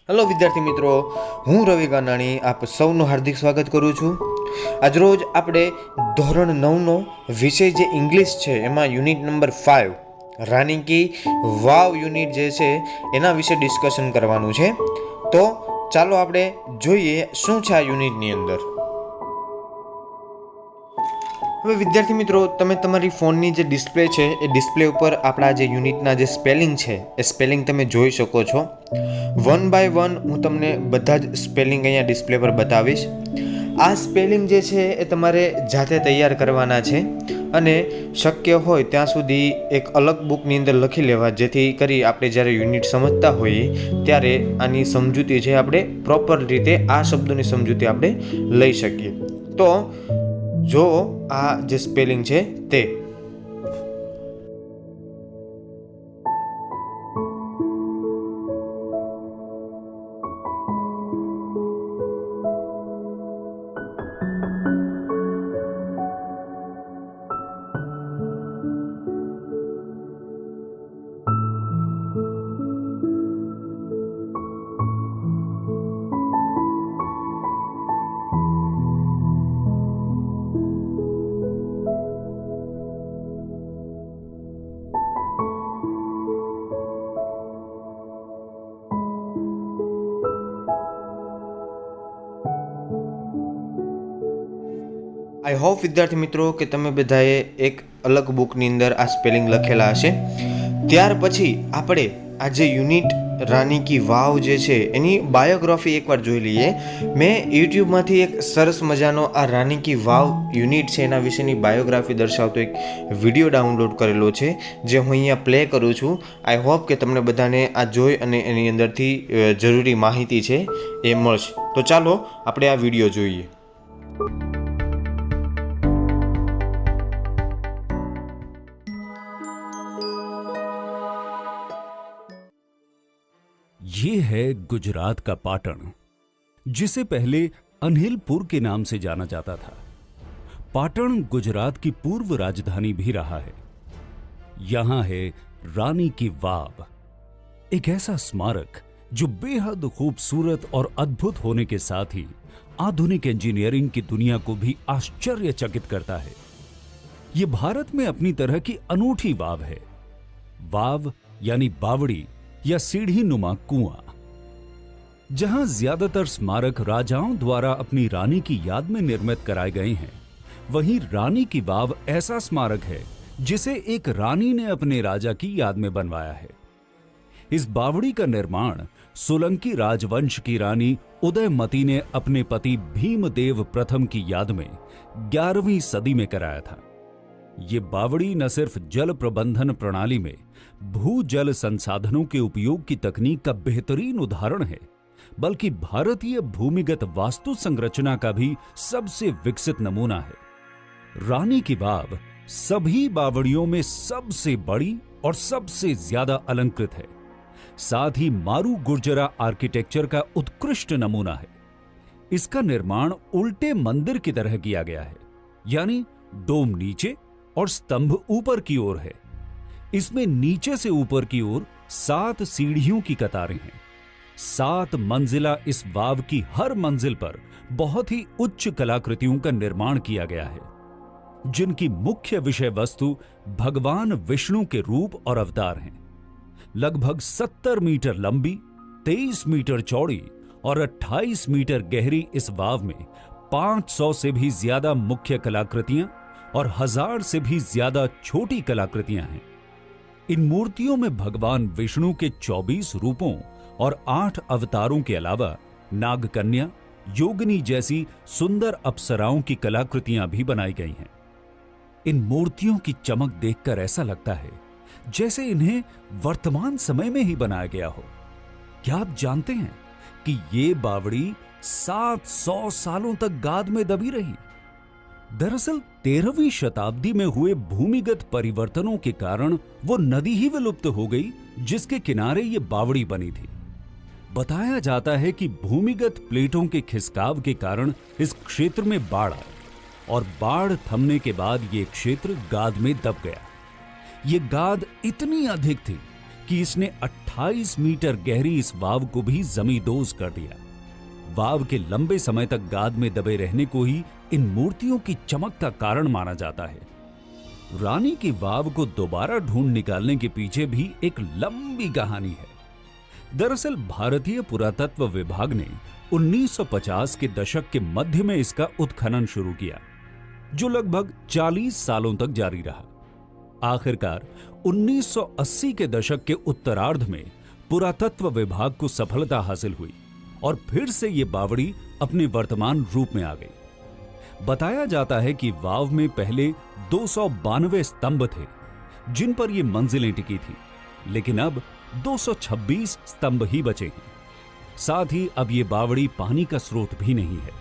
Hello विद्यार्थी मित्रों, हूँ रवि गानाणी आप सौનું हार्दिक स्वागत करूँ છું। આજરોજ આપણે ધોરણ 9નો વિષય જે ઇંગ્લિશ છે એમાં યુનિટ નંબર 5 રાની की વાવ યુનિટ જે છે એના વિશે ડિસ્કશન કરવાનું છે। તો ચાલો આપણે જોઈએ શું છે આ યુનિટની અંદર। હવે વિદ્યાર્થી મિત્રો, તમે તમારી ફોનની જે ડિસ્પ્લે છે એ ડિસ્પ્લે ઉપર આપણા જે યુનિટના જે સ્પેલિંગ છે એ સ્પેલિંગ તમે જોઈ શકો છો। વન બાય વન હું તમને બધા જ સ્પેલિંગ અહીંયા ડિસ્પ્લે પર બતાવીશ। આ સ્પેલિંગ જે છે એ તમારે જાતે તૈયાર કરવાના છે અને શક્ય હોય ત્યાં સુધી એક અલગ બુકની અંદર લખી લેવા, જેથી કરી આપણે જ્યારે યુનિટ સમજતા હોઈએ ત્યારે આની સમજૂતી છે આપણે પ્રોપર રીતે આ શબ્દોની સમજૂતી આપણે લઈ શકીએ। તો જો આ જે સ્પેલિંગ છે તે आई होप विद्यार्थी मित्रों के तमे बधाए एक अलग बुकनी अंदर आ स्पेलिंग लखेला हशे। त्यार पछी आपणे आज यूनिट रानी की वाव जे छे एनी बायोग्राफी एक बार जोई लीए। मैं यूट्यूब मांथी एक सरस मजानो आ रानी की वाव यूनिट छे एना विशेनी बायोग्राफी दर्शावतो एक विडियो डाउनलॉड करेलो छे, जे हुं अहींया प्ले करूं छुं। आई होप के तमने बधाने आ जोई अने एनी अंदरथी जरूरी माहिती छे ए मळशे। तो चालो आपणे आ विडियो जोईए। ये है गुजरात का पाटण, जिसे पहले अनहिलपुर के नाम से जाना जाता था। पाटण गुजरात की पूर्व राजधानी भी रहा है। यहां है रानी की वाव, एक ऐसा स्मारक जो बेहद खूबसूरत और अद्भुत होने के साथ ही आधुनिक इंजीनियरिंग की दुनिया को भी आश्चर्यचकित करता है। ये भारत में अपनी तरह की अनूठी वाव है। वाव यानी बावड़ी या सीढ़ी नुमा कुआं, जहां ज्यादातर स्मारक राजाओं द्वारा अपनी रानी की याद में निर्मित कराए गए हैं, वहीं रानी की वाव ऐसा स्मारक है जिसे एक रानी ने अपने राजा की याद में बनवाया है। इस बावड़ी का निर्माण सोलंकी राजवंश की रानी उदयमती ने अपने पति भीमदेव प्रथम की याद में 11वीं सदी में कराया था। ये बावड़ी न सिर्फ जल प्रबंधन प्रणाली में भूजल संसाधनों के उपयोग की तकनीक का बेहतरीन उदाहरण है, बल्कि भारतीय भूमिगत वास्तु संरचना का भी सबसे विकसित नमूना है। रानी की वाव सभी बावड़ियों में सबसे बड़ी और सबसे ज्यादा अलंकृत है, साथ ही मारू गुर्जरा आर्किटेक्चर का उत्कृष्ट नमूना है। इसका निर्माण उल्टे मंदिर की तरह किया गया है, यानी डोम नीचे और स्तंभ ऊपर की ओर है। इसमें नीचे से ऊपर की ओर 7 सीढ़ियों की कतारें हैं। 7 मंजिला इस वाव की हर मंजिल पर बहुत ही उच्च कलाकृतियों का निर्माण किया गया है, जिनकी मुख्य विषय वस्तु भगवान विष्णु के रूप और अवतार हैं। लगभग 70 मीटर लंबी, 23 मीटर चौड़ी और 28 मीटर गहरी इस वाव में 500 से भी ज्यादा मुख्य कलाकृतियां और 1000 से भी ज्यादा छोटी कलाकृतियां हैं। इन मूर्तियों में भगवान विष्णु के 24 रूपों और 8 अवतारों के अलावा नागकन्या, योगिनी जैसी सुंदर अप्सराओं की कलाकृतियां भी बनाई गई हैं। इन मूर्तियों की चमक देखकर ऐसा लगता है जैसे इन्हें वर्तमान समय में ही बनाया गया हो। क्या आप जानते हैं कि ये बावड़ी 700 सालों तक गाद में दबी रही? दरअसल 13वीं शताब्दी में हुए भूमिगत परिवर्तनों के कारण वो नदी ही विलुप्त हो गई जिसके किनारे ये बावड़ी बनी थी। बताया जाता है कि भूमिगत प्लेटों के खिसकाव के कारण इस क्षेत्र में बाढ़ आई और बाढ़ थमने के बाद ये क्षेत्र गाद में दब गया। ये गाद इतनी अधिक थी कि इसने 28 मीटर गहरी इस वाव को भी जमींदोज कर दिया। वाव के लंबे समय तक गाद में दबे रहने को ही इन मूर्तियों की चमक का कारण माना जाता है। रानी की वाव को दोबारा ढूंढ निकालने के पीछे भी एक लंबी कहानी है। दरअसल भारतीय पुरातत्व विभाग ने 1950 के दशक के मध्य में इसका उत्खनन शुरू किया, जो लगभग 40 सालों तक जारी रहा। आखिरकार 1980 के दशक के उत्तरार्ध में पुरातत्व विभाग को सफलता हासिल हुई और फिर से ये बावड़ी अपने वर्तमान रूप में आ गई। बताया जाता है कि वाव में पहले 292 स्तंभ थे जिन पर ये मंजिलें टिकी थी, लेकिन अब 226 स्तंभ ही बचे हैं। साथ ही अब ये बावड़ी पानी का स्रोत भी नहीं है।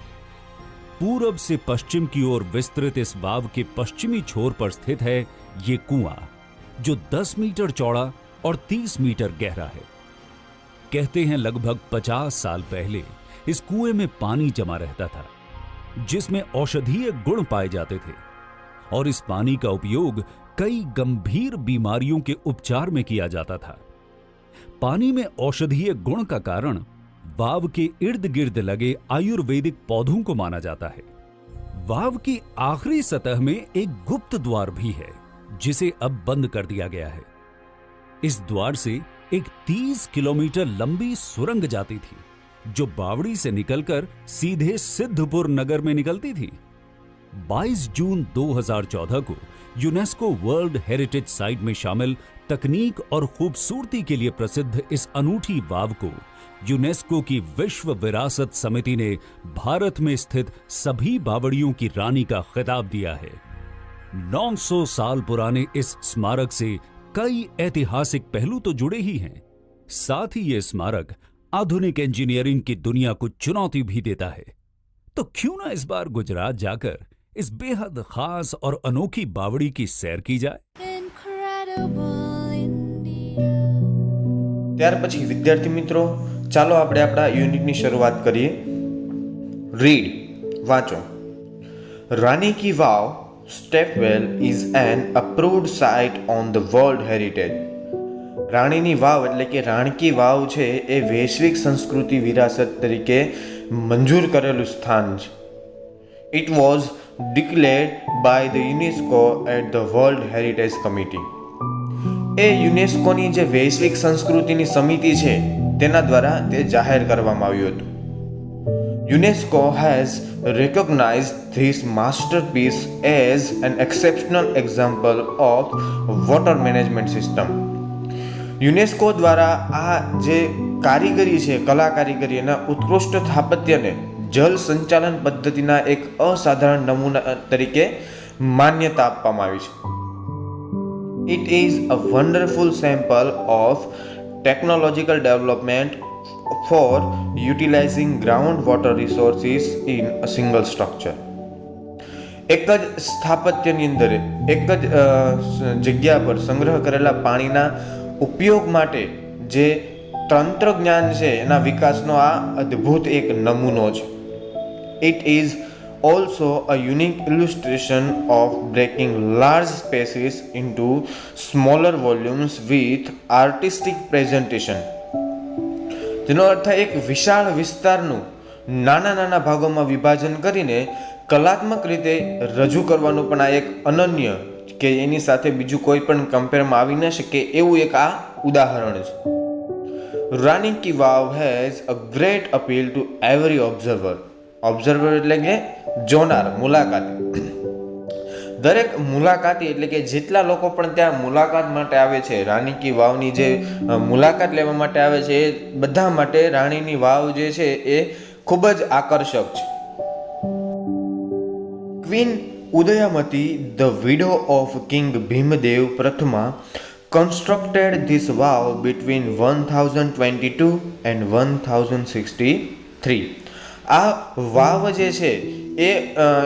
पूरब से पश्चिम की ओर विस्तृत इस वाव के पश्चिमी छोर पर स्थित है ये कुआं, जो 10 मीटर चौड़ा और 30 मीटर गहरा है। कहते हैं लगभग 50 साल पहले इस कुएं में पानी जमा रहता था, जिसमें औषधीय गुण पाए जाते थे और इस पानी का उपयोग कई गंभीर बीमारियों के उपचार में किया जाता था। पानी में औषधीय गुण का कारण वाव के इर्द गिर्द लगे आयुर्वेदिक पौधों को माना जाता है। वाव की आखिरी सतह में एक गुप्त द्वार भी है, जिसे अब बंद कर दिया गया है। इस द्वार से एक 30 किलोमीटर लंबी सुरंग जाती थी, जो बावड़ी से निकलकर सीधे सिद्धपुर नगर में निकलती थी। 22 जून 2014 को यूनेस्को वर्ल्ड हेरिटेज साइट में शामिल तकनीक और खूबसूरती के लिए प्रसिद्ध इस अनूठी वाव को यूनेस्को की विश्व विरासत समिति ने भारत में स्थित सभी बावड़ियों की रानी का खिताब दिया है। 900 साल पुराने इस स्मारक से कई ऐतिहासिक पहलू तो जुड़े ही हैं। साथ ही ये स्मारक आधुनिक इंजीनियरिंग की दुनिया को चुनौती भी देता है। तो क्यों ना इस बार गुजरात जाकर इस बेहद खास और अनोखी बावड़ी की सैर की जाए। ત્યાર પછી વિદ્યાર્થી મિત્રો, ચાલો આપણે આપણા યુનિટની શરૂઆત કરીએ। રીડ, વાંચો। Rani ki Vav stepwell is an approved site on the world heritage. રાણીની વાવ એટલે કે રાણકી વાવ છે એ વૈશ્વિક સંસ્કૃતિ વિરાસત તરીકે મંજૂર કરેલું સ્થાન છે। It was declared by the UNESCO at the world heritage committee. એ યુનેસ્કોની જે વૈશ્વિક સંસ્કૃતિની સમિતિ છે તેના દ્વારા તે જાહેર કરવામાં આવ્યું હતું। UNESCO has recognized this masterpiece as an exceptional example of water management system। UNESCO દ્વારા આ જે કારીગરી છે, કલા કારીગરી, એના ઉત્કૃષ્ટ સ્થાપત્યને જલ સંચાલન પદ્ધતિના એક અસાધારણ નમૂના તરીકે માન્યતા આપવામાં આવી છે। It is a wonderful sample of technological development for utilizing groundwater resources in a single structure। એક જ સ્થાપત્યની અંદર એક જ જગ્યા પર સંગ્રહ કરેલા પાણીના ઉપયોગ માટે જે તંત્રજ્ઞાન છે એના વિકાસનો આ અદ્ભુત એક નમૂનો છે। It is also a unique illustration of breaking large spaces into smaller volumes with artistic presentation। તેનો અર્થ એક વિશાળ વિસ્તારનું નાના નાના ભાગોમાં વિભાજન કરીને કલાત્મક રીતે રજૂ કરવાનું પણ આ એક અનન્ય કે એની સાથે બીજું કોઈ પણ કમ્પેરમાં આવી ન શકે એવું એક આ ઉદાહરણ છે। Rani ki Vav has a great appeal to every observer. Observer એટલે કે જોનાર, મુલાકાતી। દરેક મુલાકાતી એટલે કે જેટલા લોકો પણ ત્યાં મુલાકાત માટે આવે છે, રાની કી વાવની જે મુલાકાત લેવા માટે આવે છે, એ બધા માટે રાણીની વાવ જે છે એ ખૂબ જ આકર્ષક છે। Queen Udayamati, the widow of king Bhimdev Prathama, constructed this vow between 1022 and 1063। આ વાવ જે છે એ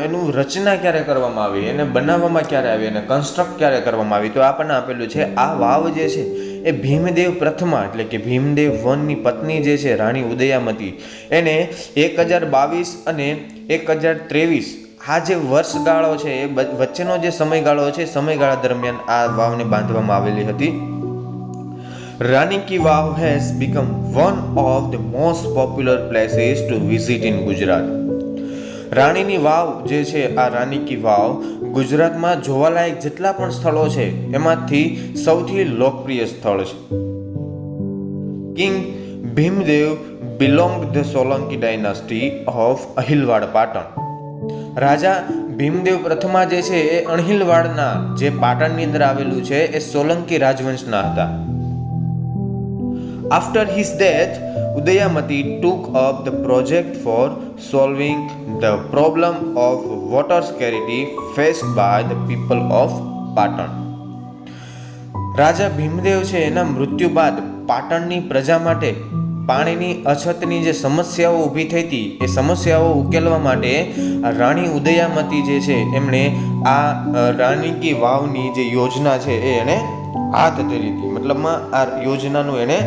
એનું રચના ક્યારે કરવામાં આવી, એને બનાવવામાં ક્યારે આવી અને કન્સ્ટ્રક્ટ ક્યારે કરવામાં આવી, તો આપણને આપેલું છે આ વાવ જે છે એ ભીમદેવ પ્રથમા એટલે કે ભીમદેવ વનની પત્ની જે છે રાણી ઉદયામતી, એને 1022 અને 1023 આ જે વર્ષગાળો છે એ વચ્ચેનો જે સમયગાળો છે, સમયગાળા દરમિયાન આ વાવને બાંધવામાં આવેલી હતી। Rani Ki Vav has become one of the most popular places to visit in Gujarat. રાણીની વાવ જે છે, આ રાની કી વાવ ગુજરાતમાં જોવાલાયક જેટલા પણ સ્થળો છે એમાંથી સૌથી લોકપ્રિય સ્થળ છે. King Bhimdev belonged the Solanki dynasty of Anhilwad Patan. રાજા ભીમદેવ પ્રથમા જે છે એ અણહિલવાડના જે પાટણની અંદર આવેલું છે એ સોલંકી રાજવંશના હતા. After his death, Udayamati took up the project for solving the problem of water scarcity faced by the people of Patan. રાજા ભીમદેવ છે એના મૃત્યુ બાદ પાટણની પ્રજા માટે પાણીની અછતની જે સમસ્યાઓ ઊભી થઈ હતી એ સમસ્યાઓ ઉકેલવા માટે રાણી ઉદયામતી જે છે એમણે આ રાની કી વાવની જે યોજના છે એ એણે હાથ ધરી હતી. મતલબમાં આ યોજનાનું એણે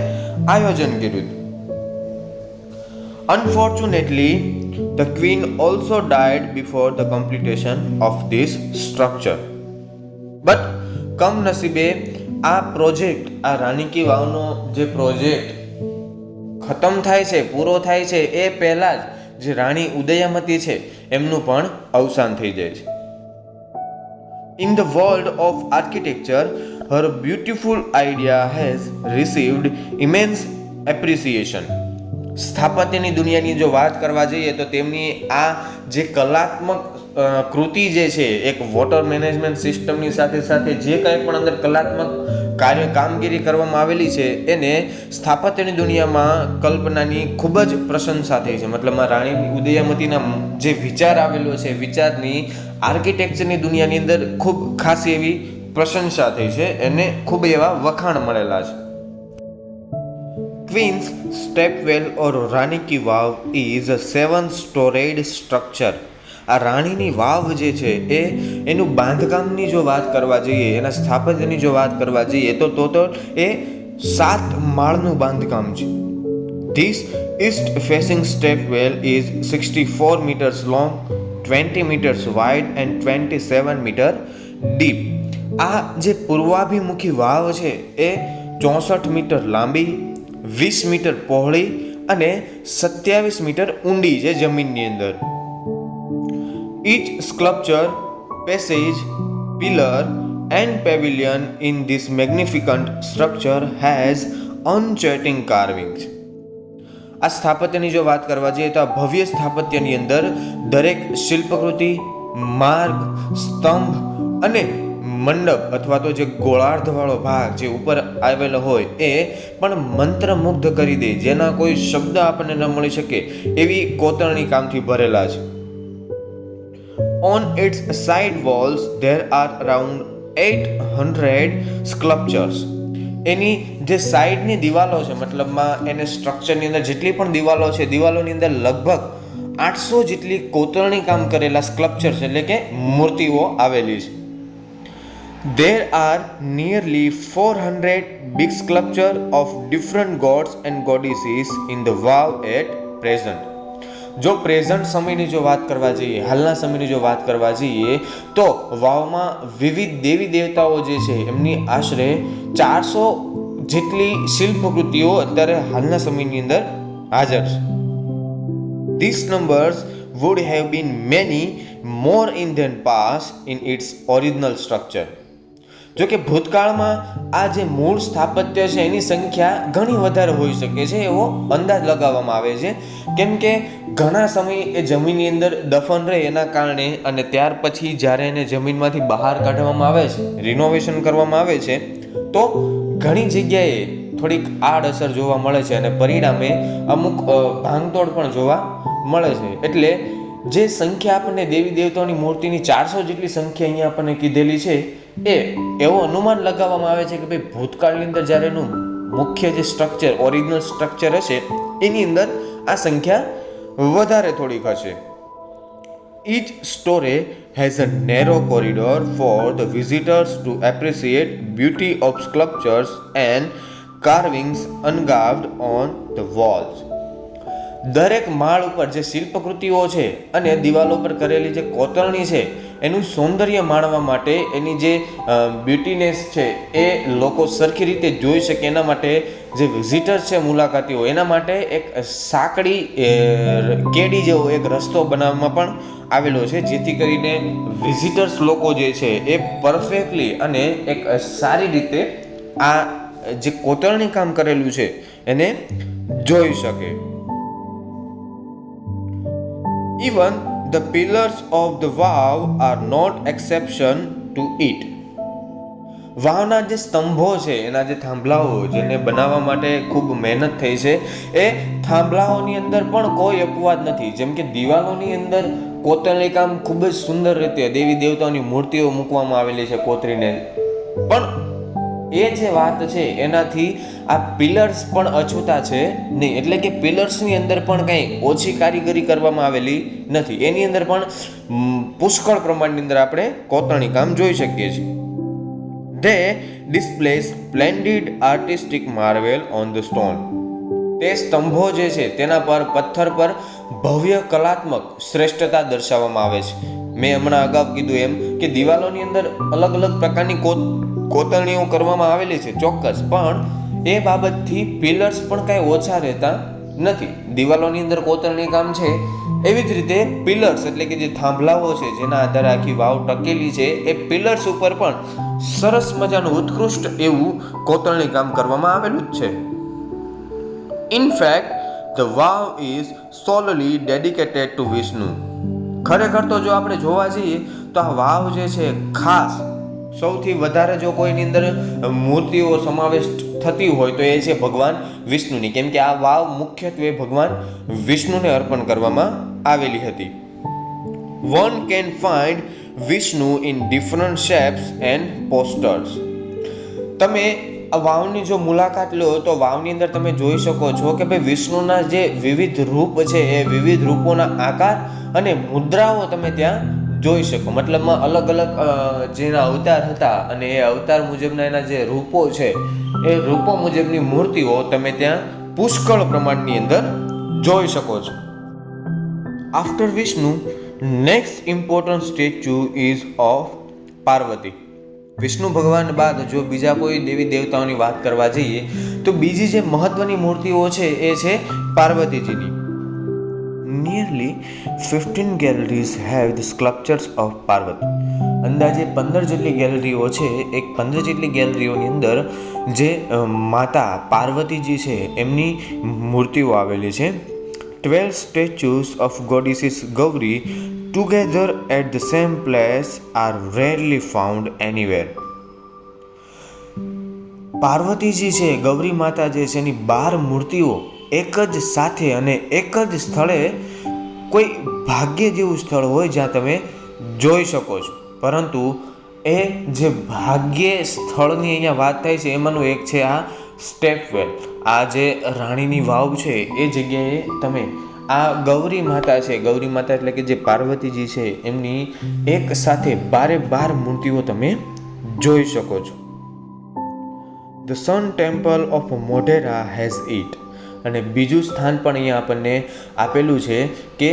આયોજન કર્યું હતું. Unfortunately, the queen also died before the completion of this structure. But કમનસીબે આ પ્રોજેક્ટ, આ રાની કી વાવનો જે પ્રોજેક્ટ ખતમ થાય છે, પૂરો થાય છે એ પહેલા જ જે રાણી ઉદયામતી છે એમનું પણ અવસાન થઈ જાય છે. In the world of architecture, her beautiful idea has received immense appreciation. સ્થાપત્યની દુનિયાની જો વાત કરવા જઈએ તો તેમની આ જે કલાત્મક કૃતિ જે છે, એક વોટર મેનેજમેન્ટ સિસ્ટમની સાથે સાથે જે કંઈ પણ અંદર કલાત્મક કામગીરી કરવામાં આવેલી છે એને સ્થાપત્યની દુનિયામાં કલ્પનાની ખૂબ જ પ્રશંસા થઈ છે. મતલબ રાણી ઉદયામતીના જે વિચાર આવેલો છે, વિચારની આર્કિટેક્ચરની દુનિયાની અંદર ખૂબ ખાસ એવી પ્રશંસા થઈ છે, એને ખૂબ એવા વખાણ મળેલા છે. Queen's Stepwell or Rani Ki Vav is a 7-storied structure. આ રાણીની વાવ જે છે એ એનું બાંધકામની જો વાત કરવા જઈએ, એના સ્થાપત્યની જો વાત કરવા જઈએ તો એ 7 માળનું બાંધકામ છે. This east facing stepwell is 64 meters long, 20 meters wide and 27 meter deep. આ જે પૂર્વાભિમુખી વાવ છે એ 64 મીટર લાંબી, 20 મીટર પહોળી અને 27 મીટર ઊંડી છે જમીનની અંદર. Each sculpture, passage, pillar and pavilion in this magnificent structure has enchanting carvings. આ સ્થાપત્યની જો વાત કરવા જઈએ તો આ ભવ્ય સ્થાપત્યની અંદર દરેક શિલ્પકૃતિ, માર્ગ, સ્તંભ અને મંડપ અથવા તો જે ગોળાર્ધવાળો ભાગ જે ઉપર આવેલો હોય એ પણ મંત્રમુગ્ધ કરી દે, જેના કોઈ શબ્દ આપણને ન મળી શકે એવી કોતરણી કામથી ભરેલા છે. On its side walls there are around 800 sculptures. એની જે સાઈડની દિવાલો છે, મતલબમાં એને સ્ટ્રક્ચરની અંદર જેટલી પણ દિવાલો છે, દિવાલોની અંદર લગભગ 800 જેટલી કોતરણી કામ કરેલા સ્કલ્પચર્સ એટલે કે મૂર્તિઓ આવેલી છે. There are nearly 400 big sculptures of different gods and goddesses in the Vav at present. જો પ્રેઝન્ટ સમયની જો વાત કરવા જઈએ, હાલના સમયની જો વાત કરવા જઈએ તો વાવમાં વિવિધ દેવી દેવતાઓ જે છે એમની આશરે 400 જેટલી શિલ્પકૃતિઓ અત્યારે હાલના સમયની અંદર હાજર છે. These numbers would have been many more in the past in its original structure. જો કે ભૂતકાળમાં આ જે મૂળ સ્થાપત્ય છે એની સંખ્યા ઘણી વધારે હોઈ શકે છે એવો અંદાજ લગાવવામાં આવે છે, કેમ કે ઘણા સમય એ જમીનની અંદર દફન રહે એના કારણે અને ત્યાર પછી જ્યારે એને જમીનમાંથી બહાર કાઢવામાં આવે છે, રિનોવેશન કરવામાં આવે છે તો ઘણી જગ્યાએ થોડીક આડઅસર જોવા મળે છે અને પરિણામે અમુક ભાંગતોડ પણ જોવા મળે છે. એટલે જે સંખ્યા આપણને દેવી દેવતાઓની મૂર્તિની 400 જેટલી સંખ્યા અહીંયા આપણને કીધેલી છે એ એવો અનુમાન લગાવવામાં આવે છે કે ભાઈ ભૂતકાળની અંદર જ્યારે એનું મુખ્ય જે સ્ટ્રક્ચર, ઓરિજિનલ સ્ટ્રક્ચર હશે એની અંદર આ સંખ્યા વધારે થોડીક હશે. Each story has a narrow corridor for the visitors to appreciate beauty of sculptures and carvings engraved on the walls. દરેક માળ ઉપર જે શિલ્પકૃતિઓ છે અને દિવાલો પર કરેલી જે કોતરણી છે એનું સૌંદર્ય માણવા માટે, એની જે બ્યુટીનેસ છે એ લોકો સરખી રીતે જોઈ શકે એના માટે જે વિઝિટર્સ છે, મુલાકાતીઓ, એના માટે એક સાંકડી કેડી જેવો એક રસ્તો બનાવવામાં પણ આવેલો છે, જેથી કરીને વિઝિટર્સ લોકો જે છે એ પરફેક્ટલી અને એક સારી રીતે આ જે કોતરણી કામ કરેલું છે એને જોઈ શકે. Even the pillars of the vow are not exception to it. વાવના જે સ્તંભો છે, એના જે થાંભલાઓ જેને બનાવવા માટે ખૂબ મહેનત થઈ છે, એ થાંભલાઓની અંદર પણ કોઈ અપવાદ નથી. જેમ કે દિવાલોની અંદર કોતરણી કામ ખૂબ જ સુંદર રીતે દેવી દેવતાઓની મૂર્તિઓ મૂકવામાં આવેલી છે કોતરીને, પણ એ જે વાત છે એનાથી આ પિલર્સ પણ અછૂતા છે નહીં. એટલે કે પિલર્સની અંદર પણ કંઈ ઓછી કારીગરી કરવામાં આવેલી નથી. એની અંદર પણ પુષ્કળ પ્રમાણની અંદર આપણે કોતરણી કામ જોઈ શકીએ છીએ. They display splendid artistic marvel on the stone. તે સ્તંભો જે છે તેના પર પથ્થર પર ભવ્ય કલાત્મક શ્રેષ્ઠતા દર્શાવવામાં આવે છે. મેં હમણાં અગાઉ કીધું એમ કે દિવાલોની અંદર અલગ અલગ પ્રકારની કોતરણીઓ કરવામાં આવેલી છે ચોક્કસ, પણ એ બાબતથી પિલર્સ પણ કાંઈ ઓછા રહેતા નથી. દિવાલોની અંદર કોતરણી કામ છે, એવી જ રીતે પિલર્સ એટલે કે જે થાંભલાઓ છે જેના આધારે આખી વાવ ટકેલી છે, એ પિલર્સ ઉપર પણ સરસ મજાનું ઉત્કૃષ્ટ એવું કોતરણી કામ કરવામાં આવેલું જ છે. In fact, the vow is solely dedicated to Vishnu. ખરેખર તો જો આપણે જોવા જઈએ તો આ વાવ જે છે ખાસ સૌથી વધારે જો કોઈની અંદર મૂર્તિઓ સમાવેશ થતી હોય તો એ છે ભગવાન વિષ્ણુની, કેમ કે આ વાવ મુખ્યત્વે ભગવાન વિષ્ણુને અર્પણ કરવામાં આવેલી હતી. One can find Vishnu in different shapes and postures. તમે આ વાવની જો મુલાકાત લો તો વાવની અંદર તમે જોઈ શકો છો કે ભાઈ વિષ્ણુના જે વિવિધ રૂપ છે એ વિવિધ રૂપોના આકાર અને મુદ્રાઓ તમે ત્યાં જોઈ શકો. મતલબમાં અલગ અલગ જેના અવતાર હતા અને એ અવતાર મુજબના એના જે રૂપો છે એ રૂપો મુજબની મૂર્તિઓ તમે ત્યાં પુષ્કળ પ્રમાણની અંદર જોઈ શકો છો. After Vishnu next important statue ease of Parvati. Vishnu ભગવાન બાદ જો બીજા કોઈ દેવી દેવતાઓની વાત કરવા જઈએ તો બીજી જે મહત્વની મૂર્તિઓ છે એ છે પાર્વતીજીની. Nearly 15 galleries have the sculptures of Parvati. અંદાજે 15 જેટલી ગેલેરીઓ છે. એક 15 જેટલી ગેલેરીઓની અંદર જે માતા પાર્વતીજી છે એમની મૂર્તિઓ આવેલી છે. 12 statues of goddesses Gauri together at the same place are rarely found anywhere. પાર્વતીજી છે, ગૌરી માતા જે છે એની 12 મૂર્તિઓ એક જ સાથે અને એક જ સ્થળે કોઈ ભાગ્ય જેવું સ્થળ હોય જ્યાં તમે જોઈ શકો છો, પરંતુ એ જે ભાગ્ય સ્થળની અહીંયા વાત થાય છે એમાંનું એક છે આ સ્ટેપવેલ. આ જે રાણીની વાવ છે એ જગ્યાએ તમે આ ગૌરી માતા છે, ગૌરી માતા એટલે કે જે પાર્વતીજી છે એમની એક સાથે 12 મૂર્તિઓ તમે જોઈ શકો છો. The Sun Temple of Modhera has it. અને બીજું સ્થાન પણ અહીંયા આપણને આપેલું છે કે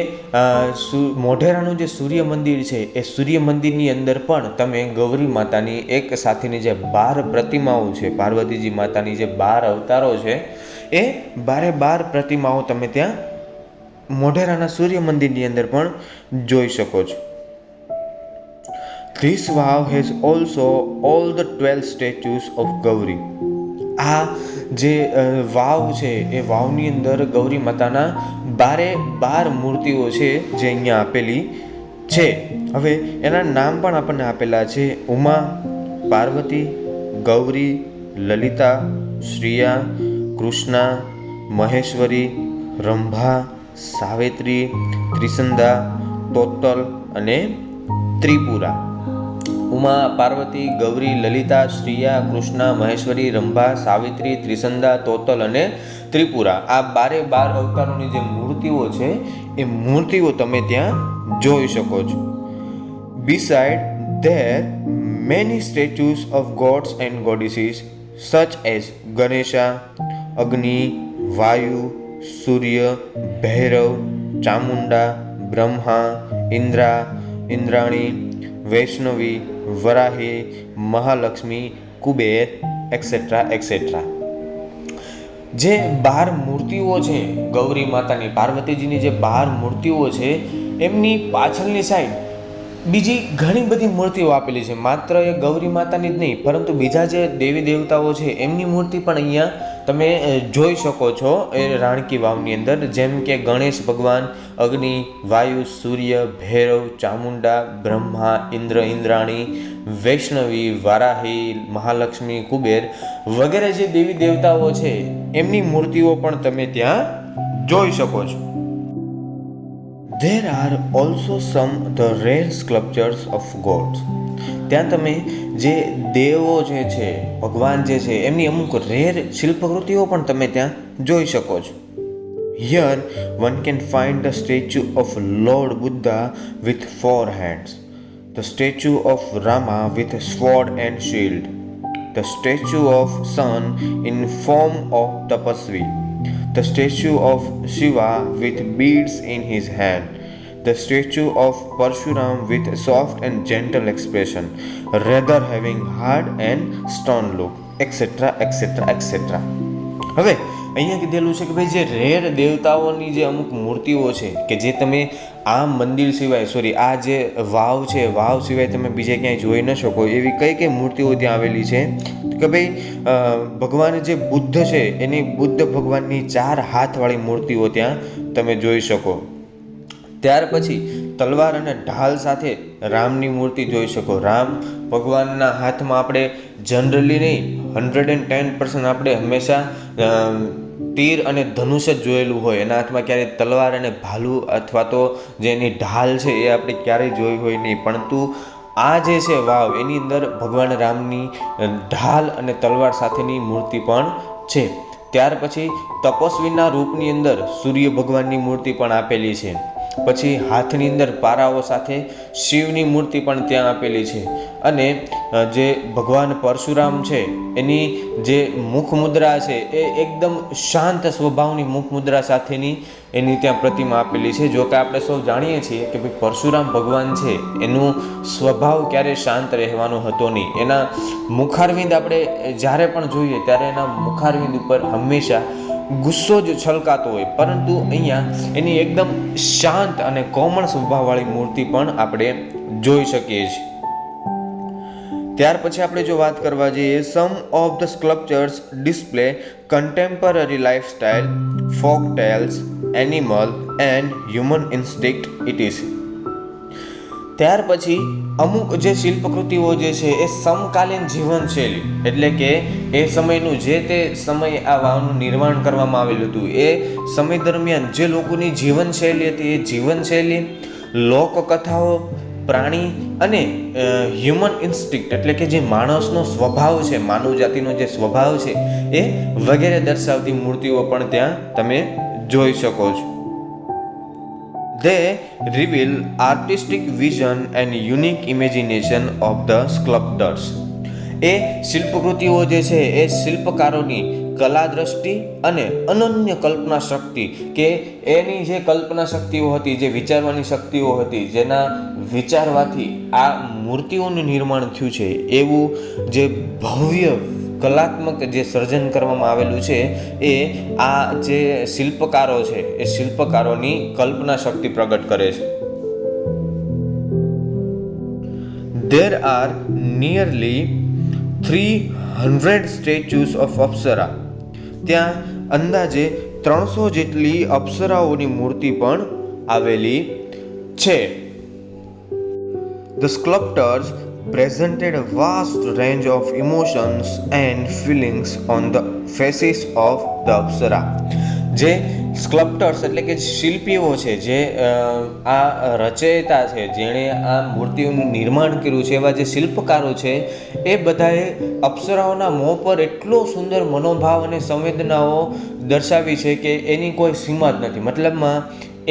મોઢેરાનું જે સૂર્ય મંદિર છે એ સૂર્ય મંદિરની અંદર પણ તમે ગૌરી માતાની એક સાથેની જે 12 પ્રતિમાઓ છે, પાર્વતીજી માતાની જે 12 અવતારો છે એ 12 પ્રતિમાઓ તમે ત્યાં મોઢેરાના સૂર્ય મંદિરની અંદર પણ જોઈ શકો છો. This vow has also all the 12 statues of Gauri. આ જે વાવ છે એ વાવની અંદર ગૌરી માતાના 12 મૂર્તિઓ છે જે અહીંયા આપેલી છે. હવે એના નામ પણ આપણને આપેલા છે: ઉમા, પાર્વતી, ગૌરી, લલિતા, શ્રિયા, કૃષ્ણા, મહેશ્વરી, રંભા, સાવિત્રી, ત્રિસંધા, તોતલ અને ત્રિપુરા. ઉમા, પાર્વતી, ગૌરી, લલિતા, શ્રિયા, કૃષ્ણા, મહેશ્વરી, રંભા, સાવિત્રી, ત્રિસંધા, તોતલ અને ત્રિપુરા. આ 12 અવતારોની જે મૂર્તિઓ છે એ મૂર્તિઓ તમે ત્યાં જોઈ શકો છો. Beside there many statues of gods and goddesses such as Ganesha, Agni, Vayu, Surya, Bhairav, Chamunda, Brahma, Indra, Indraણી, વૈષ્ણવી, વરાહી, મહાલક્ષ્મી, કુબેર એક્સેટ્રા એક્સેટ્રા. જે 12 મૂર્તિઓ છે ગૌરી માતાની, પાર્વતીજીની જે 12 મૂર્તિઓ છે એમની પાછળની સાઈડ બીજી ઘણી બધી મૂર્તિઓ આપેલી છે. માત્ર એ ગૌરી માતાની જ નહીં, પરંતુ બીજા જે દેવી દેવતાઓ છે એમની મૂર્તિ પણ અહીંયા તમે જોઈ શકો છો એ રાણકી વાવની અંદર. જેમ કે ગણેશ ભગવાન, અગ્નિ, વાયુ, સૂર્ય, ભૈરવ, ચામુંડા, બ્રહ્મા, ઇન્દ્ર, ઇન્દ્રાણી, વૈષ્ણવી, વારાહી, મહાલક્ષ્મી, કુબેર વગેરે જે દેવી દેવતાઓ છે એમની મૂર્તિઓ પણ તમે ત્યાં જોઈ શકો છો. There are also some the rare sculptures of gods. ત્યાં તમે જે દેવો જે છે, ભગવાન જે છે એમની અમુક રેર શિલ્પકૃતિઓ પણ તમે ત્યાં જોઈ શકો છો. Here one can find the statue of Lord Buddha with 4 hands, the statue of Rama with sword and shield, the statue of sun in form of tapasvi, the statue of Shiva with beads in his hand, the statue of Parshuram with soft and gentle expression, rather having hard and stern look, etc. etc. etc. હવે અહીંયા કીધેલું છે કે ભાઈ જે rare દેવતાઓની જે અમુક મૂર્તિઓ છે કે જે તમે આ મંદિર સિવાય આ જે વાવ છે, વાવ સિવાય તમે બીજે ક્યાંય જોઈ ન શકો એવી કઈ કઈ મૂર્તિઓ ત્યાં આવેલી છે કે ભાઈ ભગવાન જે બુદ્ધ છે એની બુદ્ધ ભગવાનની 4 હાથવાળી મૂર્તિઓ ત્યાં તમે જોઈ શકો. ત્યાર પછી તલવાર અને ઢાલ સાથે રામની મૂર્તિ જોઈ શકો. રામ ભગવાનના હાથમાં આપણે જનરલી નહીં 110% આપણે હંમેશા તીર અને ધનુષ જ જોયેલું હોય. એના હાથમાં ક્યારેય તલવાર અને ભાલું અથવા તો જે એની ઢાલ છે એ આપણે ક્યારેય જોઈ હોય નહીં. પરંતુ આ જે છે વાવ એની અંદર ભગવાન રામની ઢાલ અને તલવાર સાથેની મૂર્તિ પણ છે. ત્યાર પછી તપસ્વીના રૂપની અંદર સૂર્ય ભગવાનની મૂર્તિ પણ આપેલી છે. પછી હાથની અંદર પારાઓ સાથે શિવની મૂર્તિ પણ ત્યાં આપેલી છે. અને જે ભગવાન પરશુરામ છે એની જે મુખ મુદ્રા છે એ એકદમ શાંત સ્વભાવની મુખ મુદ્રા સાથેની એની ત્યાં પ્રતિમા આપેલી છે. જો કે આપણે સૌ જાણીએ છીએ કે ભાઈ પરશુરામ ભગવાન છે એનું સ્વભાવ ક્યારેય શાંત રહેવાનો હતો નહીં. એના મુખારવિંદ આપણે જ્યારે પણ જોઈએ ત્યારે એના મુખારવિંદ ઉપર હંમેશા ગુસ્સો જ છલકાતો હોય. પરંતુ અહીંયા એની એકદમ શાંત અને કોમળ સ્વભાવવાળી મૂર્તિ પણ આપણે જોઈ શકીએ છીએ. ત્યાર પછી આપણે જો વાત કરવા જઈએ, some of the sculptures display contemporary lifestyle, folk tales, animal and human instinct ETC. ત્યાર પછી અમુક જે શિલ્પકૃતિઓ જે છે એ સમકાલીન જીવનશૈલી એટલે કે એ સમયનું જે તે સમયે આ વાવનું નિર્માણ કરવામાં આવેલું હતું એ સમય દરમિયાન જે લોકોની જીવનશૈલી હતી એ જીવનશૈલી, લોકકથાઓ, પ્રાણી અને હ્યુમન ઇન્સ્ટિક્ટ એટલે કે જે માણસનો સ્વભાવ છે, માનવ જાતિનો જે સ્વભાવ છે એ વગેરે દર્શાવતી મૂર્તિઓ પણ ત્યાં તમે જોઈ શકો છો. They reveal artistic vision and unique imagination of the sculptors. એ શિલ્પકૃતિઓ જે છે એ શિલ્પકારોની કલા દ્રષ્ટિ અને અનન્ય કલ્પના શક્તિ કે એની જે કલ્પના શક્તિઓ હતી, જે વિચારવાની શક્તિઓ હતી, જેના વિચારવાથી આ મૂર્તિઓનું નિર્માણ થયું છે એવું જે ભવ્ય કલાત્મક જે સર્જન કરવામાં આવેલું છે એ આ જે શિલ્પકારો છે એ શિલ્પકારોની કલ્પના શક્તિ પ્રગટ કરે છે. There are nearly 300 statues of Apsara. ત્યાં અંદાજે 300 જેટલી અપ્સરાઓની મૂર્તિ પણ આવેલી છે. The sculptors presented a vast range of emotions and feelings on the faces of the Apsara. જે સ્કલ્પ્ટર્સ એટલે કે શિલ્પીઓ છે, જે આ રચયિતા છે, જેણે આ મૂર્તિઓનું નિર્માણ કર્યું છે, એવા જે શિલ્પકારો છે એ બધાએ અપ્સરાઓના મોં પર એટલો સુંદર મનોભાવ અને સંવેદનાઓ દર્શાવી છે કે એની કોઈ સીમા જ નથી. મતલબમાં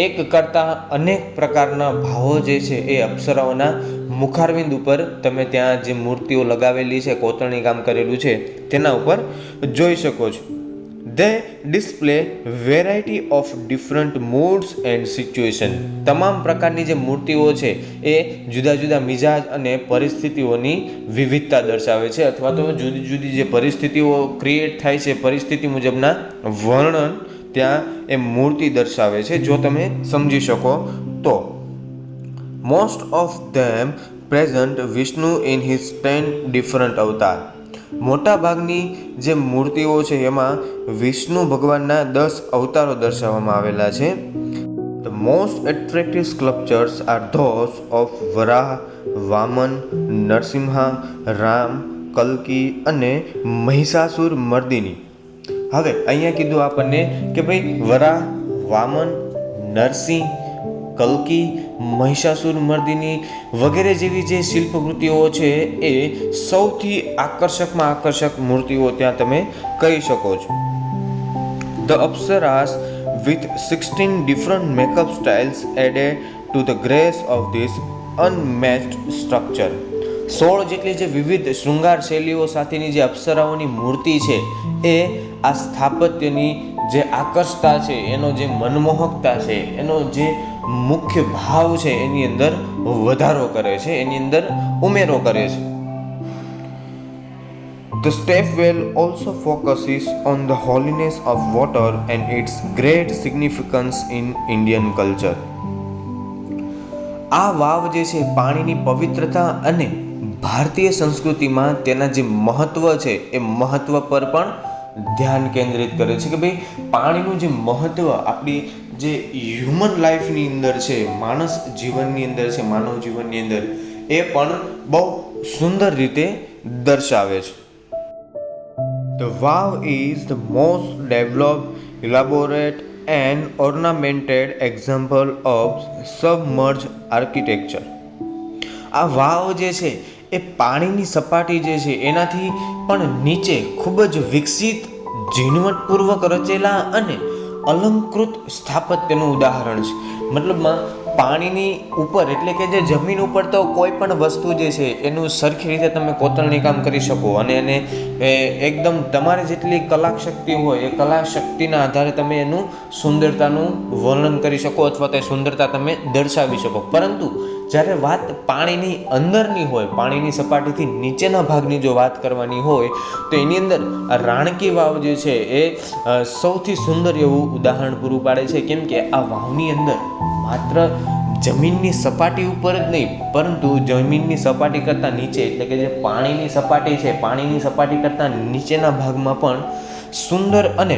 એક કરતાં અનેક પ્રકારના ભાવો જે છે એ અપ્સરાઓના મુખારવિંદ ઉપર તમે ત્યાં જે મૂર્તિઓ લગાવેલી છે, કોતરણી કામ કરેલું છે તેના ઉપર જોઈ શકો છો. They display variety of different moods and situation. તમામ પ્રકારની જે મૂર્તિઓ છે એ જુદા જુદા મિજાજ અને પરિસ્થિતિઓની વિવિધતા દર્શાવે છે, અથવા તો જુદી જુદી જે પરિસ્થિતિઓ ક્રિએટ થાય છે, પરિસ્થિતિ મુજબના વર્ણન ત્યાં એ મૂર્તિ દર્શાવે છે. જો તમે સમજી શકો તો most of them present Vishnu in his 10 different અવતાર. મોટા ભાગની જે મૂર્તિઓ છે એમાં વિષ્ણુ ભગવાનના 10 અવતારો દર્શાવવામાં આવેલા છે. The most attractive sculptures are those of વરાહ, વામન, નરસિંહા, રામ, કલ્કી અને મહિષાસુર મર્દિની. હવે અહીંયા કીધું આપણને કે ભાઈ વરાહ, વામન, નરસિંહ, કલ્કી, મહિષાસુર મર્દિની વગેરે જેવી જે શિલ્પકૃતિઓ છે એ સૌથી આકર્ષકમાં આકર્ષક મૂર્તિઓ ત્યાં તમે કહી શકો છો. The Apsaras with 16 different makeup styles added to the grace of this unmatched structure. 16 જેટલી જે વિવિધ શૃંગાર શૈલીઓ સાથેની જે અપ્સરાઓની મૂર્તિ છે એ આ સ્થાપત્યની જે આકર્ષતા છે, એનો જે મનમોહકતા છે, એનો જે મુખ્ય ભાવ છે એની અંદર વધારો કરે છે, એની અંદર ઉમેરો કરે છે. The stepwell also focuses on the holiness of water and its great significance in Indian culture. આ વાવ જે છે પાણીની પવિત્રતા અને ભારતીય સંસ્કૃતિમાં તેના જે મહત્વ છે એ મહત્વ પર પણ ધ્યાન કેન્દ્રિત કરે છે કે ભાઈ પાણીનું જે મહત્વ આપણી જે હ્યુમન લાઈફની અંદર છે, માણસ જીવનની અંદર છે, માનવ જીવનની અંદર એ પણ બહુ સુંદર રીતે દર્શાવે છે. The wow is the most developed, elaborate and ornamented example of submerged architecture. આ વાવ જે છે એ પાણીની સપાટી જે છે એનાથી પણ નીચે ખૂબ જ વિકસિત, ઝીણવટપૂર્વક રચેલા અને અલંકૃત સ્થાપત્યનું ઉદાહરણ છે. મતલબમાં પાણીની ઉપર એટલે કે જે જમીન ઉપર તો કોઈ પણ વસ્તુ જે છે એનું સરખી રીતે તમે કોતરણી કામ કરી શકો અને એને એકદમ તમારે જેટલી કલાશક્તિ હોય એ કલાશક્તિના આધારે તમે એનું સુંદરતાનું વર્ણન કરી શકો અથવા તે સુંદરતા તમે દર્શાવી શકો. પરંતુ જ્યારે વાત પાણીની અંદરની હોય, પાણીની સપાટીથી નીચેના ભાગની જો વાત કરવાની હોય તો એની અંદર રાણકી વાવ જે છે એ સૌથી સુંદર એવું ઉદાહરણ પૂરું પાડે છે. કેમ કે આ વાવની અંદર માત્ર જમીનની સપાટી ઉપર જ નહીં પરંતુ જમીનની સપાટી કરતાં નીચે એટલે કે જે પાણીની સપાટી છે, પાણીની સપાટી કરતાં નીચેના ભાગમાં પણ સુંદર અને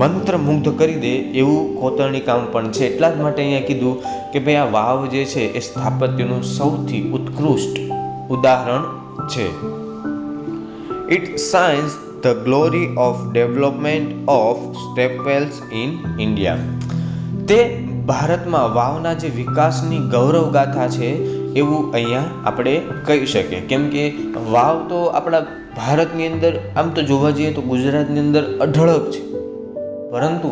મંત્રમુગ્ધ કરી દે એવું કોતરણી કામ પણ છે. એટલા જ માટે અહીંયા કીધું કે ભાઈ આ વાવ જે છે એ સ્થાપત્યનું સૌથી ઉત્કૃષ્ટ ઉદાહરણ છે. It shines the glory of development of stepwells in India. તે ભારતમાં વાવના જે વિકાસની ગૌરવ ગાથા છે એવું અહીંયા આપણે કહી શકીએ. કેમ કે વાવ તો આપણા ભારતની અંદર આમ તો જોવા જઈએ તો ગુજરાતની અંદર અઢળક છે, પરંતુ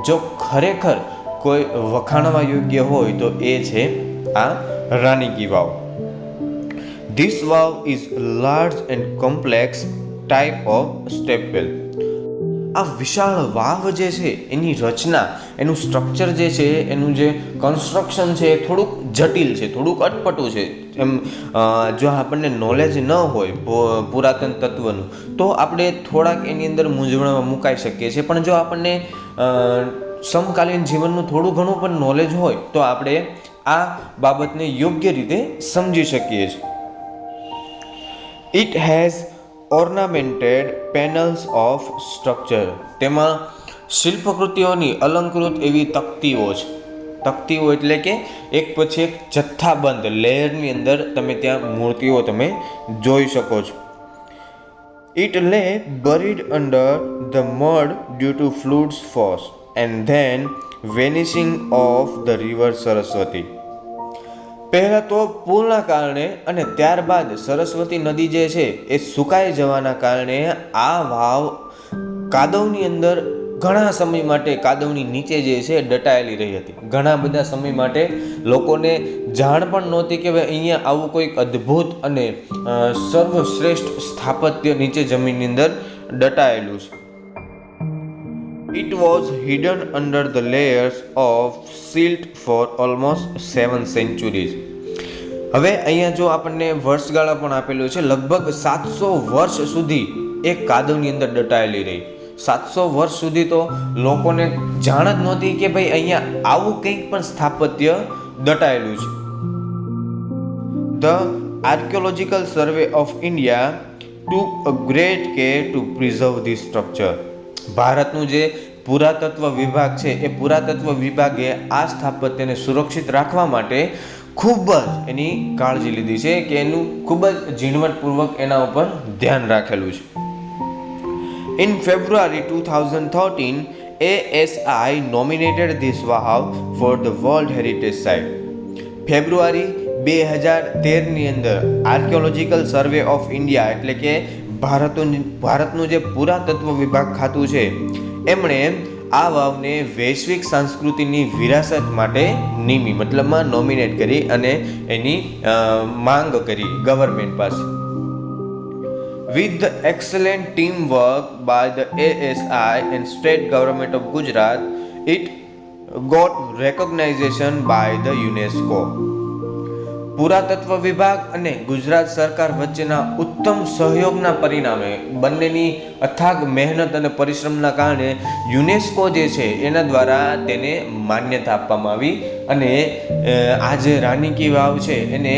જો ખરેખર કોઈ વખાણવા યોગ્ય હોય તો એ છે આ રાની કી વાવ. This wow is large and complex type of stepwell. આ વિશાળ વાવ જે છે એની રચના, એનું સ્ટ્રક્ચર જે છે, એનું જે કન્સ્ટ્રક્શન છે એ થોડુંક જટિલ છે, થોડુંક અટપટું છે. એમ જો આપણને નોલેજ ન હોય પુરાતન તત્વનું તો આપણે થોડાક એની અંદર મૂંઝવણમાં મુકાઈ શકીએ છીએ, પણ જો આપણને સમકાલીન જીવનનું થોડું ઘણું પણ નોલેજ હોય તો આપણે આ બાબતને યોગ્ય રીતે સમજી શકીએ છીએ. It has ornamented panels of structure. તેમાં શિલ્પકૃતિઓની અલંકૃત એવી તકતીઓ છે. તકતીઓ એટલે કે એક પછી એક જથ્થાબંધ લેયરની અંદર તમે ત્યાં મૂર્તિઓ તમે જોઈ શકો છો. It lay buried under the mud due to floods force and then vanishing of the river Saraswati. પહેલાં તો પૂરના કારણે અને ત્યારબાદ સરસ્વતી નદી જે છે એ સુકાઈ જવાના કારણે આ વાવ કાદવની અંદર ઘણા સમય માટે કાદવની નીચે જે છે દટાયેલી રહી હતી. ઘણા બધા સમય માટે લોકોને જાણ પણ નહોતી કે ભાઈ અહીંયા આવું કોઈક અદ્ભુત અને સર્વશ્રેષ્ઠ સ્થાપત્ય નીચે જમીનની અંદર દટાયેલું છે. It was hidden under the layers of silt for almost 7 centuries. હવે અહીંયા જો આપણને વર્ષગાળા પણ આપેલું છે, લગભગ 700 વર્ષ સુધી એ કાદવની અંદર દટાયેલી રહી. 700 વર્ષ સુધી તો લોકોને જાણ જ નહોતી કે ભાઈ અહીંયા આવું કંઈક પણ સ્થાપત્ય દટાયેલું છે. The Archaeological Survey of India took a great care to preserve this structure. ભારતનું જે પુરાતત્વ વિભાગ છે એ પુરાતત્વ વિભાગે આ સ્થાપત્યને સુરક્ષિત રાખવા માટે ખૂબ જ એની કાળજી લીધી છે કે એનું ખૂબ જ ઝીણવટપૂર્વક એના ઉપર ધ્યાન રાખેલું છે. In February 2013, ASI nominated this Vav for the World Heritage Site. ફેબ્રુઆરી 2013ની અંદર આર્કિયોલોજીકલ સર્વે ઓફ ઇન્ડિયા એટલે કે ભારતનું જે પુરાતત્વ વિભાગ ખાતું છે એમણે આ વાવને વૈશ્વિક સંસ્કૃતિની વિરાસત માટે નિમી મતલબમાં નોમિનેટ કરી અને એની માંગ કરી ગવર્મેન્ટ પાસે. With the excellent teamwork by the ASI and state government of Gujarat, it got recognition by the UNESCO. પુરાતત્વ વિભાગ અને ગુજરાત સરકાર વચ્ચેના ઉત્તમ સહયોગના પરિણામે બંનેની અથાગ મહેનત અને પરિશ્રમના કારણે યુનેસ્કો જે છે એના દ્વારા તેને માન્યતા આપવામાં આવી અને આ જે રાની કી વાવ છે એને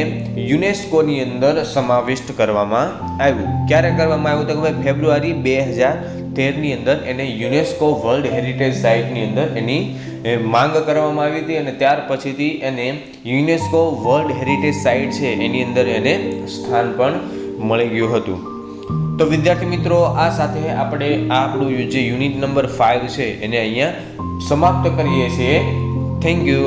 યુનેસ્કોની અંદર સમાવિષ્ટ કરવામાં આવ્યું. ક્યારે કરવામાં આવ્યું તો કે ભાઈ ફેબ્રુઆરી 2013ની અંદર એને યુનેસ્કો વર્લ્ડ હેરિટેજ સાઇટની અંદર એની માંગ કરવામાં આવી હતી અને ત્યાર પછીથી એને યુનેસ્કો વર્લ્ડ હેરિટેજ સાઇટ છે એની અંદર એને સ્થાન પણ મળી ગયું હતું. તો વિદ્યાર્થી મિત્રો, આ સાથે આપણે આપણું જે યુનિટ નંબર 5 છે એને અહીંયા સમાપ્ત કરીએ છીએ. Thank you.